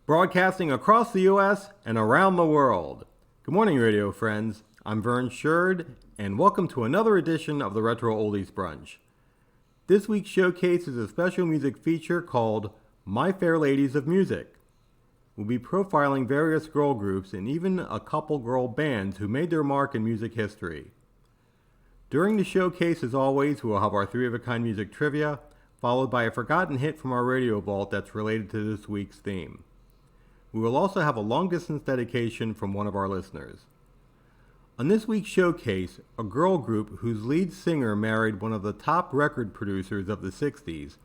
broadcasting across the U.S. and around the world. Good morning, radio friends. I'm Vern Sherd, and welcome to another edition of the Retro Oldies Brunch. This week's showcase is a special music feature called My Fair Ladies of Music. We'll be profiling various girl groups and even a couple girl bands who made their mark in music history. During the showcase, as always, we'll have our 3-of-a-kind music trivia, followed by a forgotten hit from our radio vault that's related to this week's theme. We will also have a long-distance dedication from one of our listeners. On this week's showcase, a girl group whose lead singer married one of the top record producers of the 60s,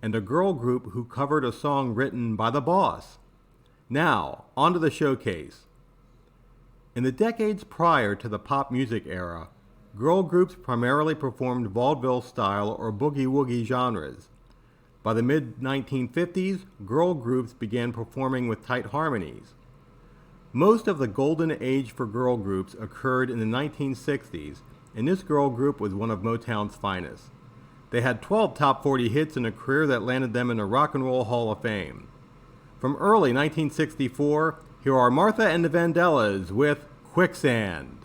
and a girl group who covered a song written by the boss. Now, on to the showcase. In the decades prior to the pop music era, girl groups primarily performed vaudeville style or boogie-woogie genres. By the mid-1950s, girl groups began performing with tight harmonies. Most of the golden age for girl groups occurred in the 1960s, and this girl group was one of Motown's finest. They had 12 top 40 hits in a career that landed them in the Rock and Roll Hall of Fame. From early 1964, here are Martha and the Vandellas with Quicksand.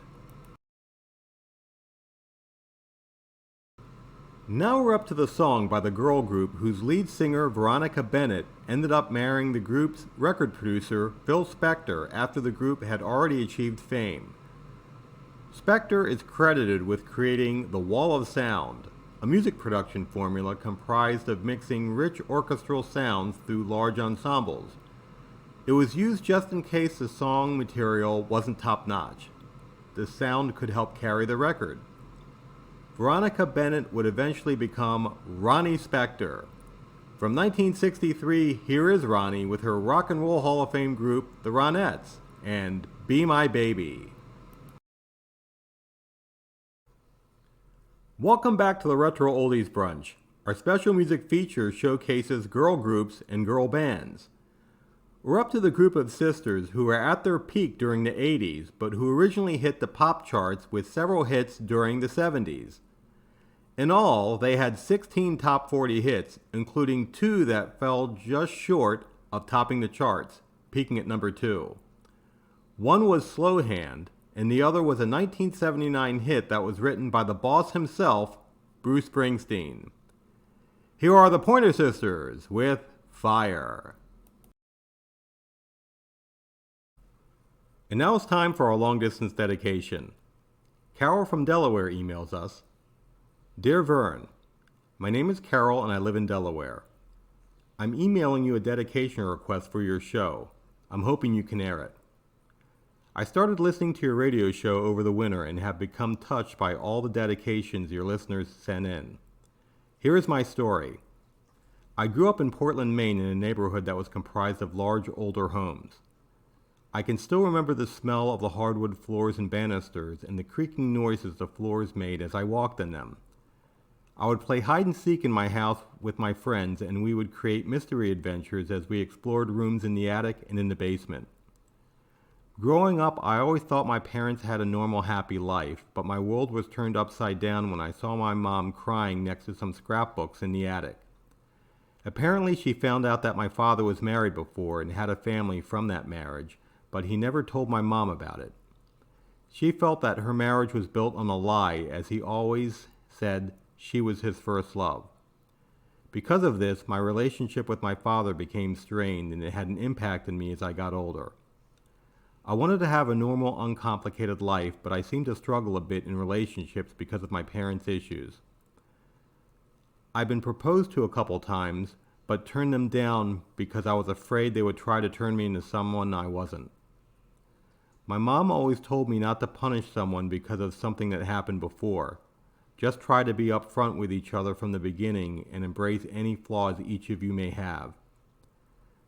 Now we're up to the song by the girl group whose lead singer, Veronica Bennett, ended up marrying the group's record producer, Phil Spector, after the group had already achieved fame. Spector is credited with creating the Wall of Sound, a music production formula comprised of mixing rich orchestral sounds through large ensembles. It was used just in case the song material wasn't top-notch. The sound could help carry the record. Veronica Bennett would eventually become Ronnie Spector. From 1963, here is Ronnie with her Rock and Roll Hall of Fame group, the Ronettes, and Be My Baby. Welcome back to the Retro Oldies Brunch. Our special music feature showcases girl groups and girl bands. We're up to the group of sisters who were at their peak during the 80s, but who originally hit the pop charts with several hits during the 70s. In all, they had 16 top 40 hits, including 2 that fell just short of topping the charts, peaking at number 2. One was Slow Hand, and the other was a 1979 hit that was written by the boss himself, Bruce Springsteen. Here are the Pointer Sisters with Fire. And now it's time for our long-distance dedication. Carol from Delaware emails us, Dear Vern, my name is Carol and I live in Delaware. I'm emailing you a dedication request for your show. I'm hoping you can air it. I started listening to your radio show over the winter and have become touched by all the dedications your listeners sent in. Here is my story. I grew up in Portland, Maine in a neighborhood that was comprised of large older homes. I can still remember the smell of the hardwood floors and banisters and the creaking noises the floors made as I walked in them. I would play hide and seek in my house with my friends, and we would create mystery adventures as we explored rooms in the attic and in the basement. Growing up, I always thought my parents had a normal, happy life, but my world was turned upside down when I saw my mom crying next to some scrapbooks in the attic. Apparently, she found out that my father was married before and had a family from that marriage, but he never told my mom about it. She felt that her marriage was built on a lie, as he always said she was his first love. Because of this, my relationship with my father became strained, and it had an impact on me as I got older. I wanted to have a normal, uncomplicated life, but I seemed to struggle a bit in relationships because of my parents' issues. I've been proposed to a couple times, but turned them down because I was afraid they would try to turn me into someone I wasn't. My mom always told me not to punish someone because of something that happened before. Just try to be upfront with each other from the beginning and embrace any flaws each of you may have.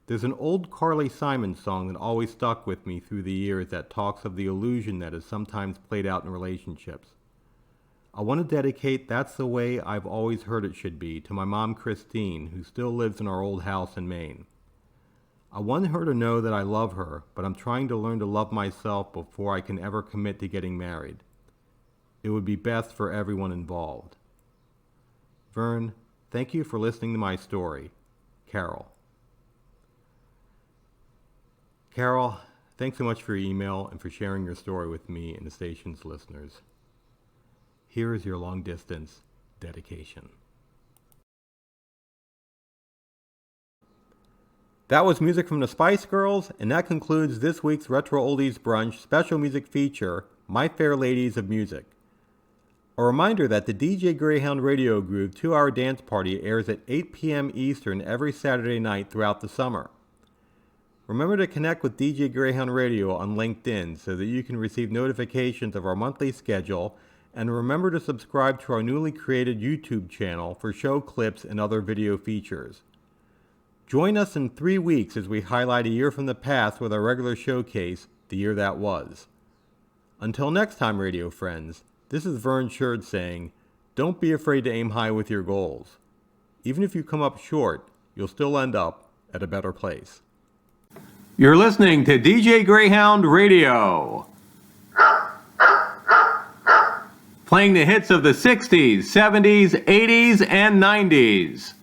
There's an old Carly Simon song that always stuck with me through the years that talks of the illusion that is sometimes played out in relationships. I want to dedicate That's the Way I've Always Heard It Should Be to my mom Christine, who still lives in our old house in Maine. I want her to know that I love her, but I'm trying to learn to love myself before I can ever commit to getting married. It would be best for everyone involved. Vern, thank you for listening to my story. Carol. Carol, thanks so much for your email and for sharing your story with me and the station's listeners. Here is your long-distance dedication. That was music from the Spice Girls, and that concludes this week's Retro Oldies Brunch special music feature, My Fair Ladies of Music. A reminder that the DJ Greyhound Radio Groove 2-hour dance party airs at 8 p.m. Eastern every Saturday night throughout the summer. Remember to connect with DJ Greyhound Radio on LinkedIn so that you can receive notifications of our monthly schedule, and remember to subscribe to our newly created YouTube channel for show clips and other video features. Join us in 3 weeks as we highlight a year from the past with our regular showcase, The Year That Was. Until next time, radio friends, this is Vern Sherd saying, don't be afraid to aim high with your goals. Even if you come up short, you'll still end up at a better place. You're listening to DJ Greyhound Radio, playing the hits of the 60s, 70s, 80s, and 90s.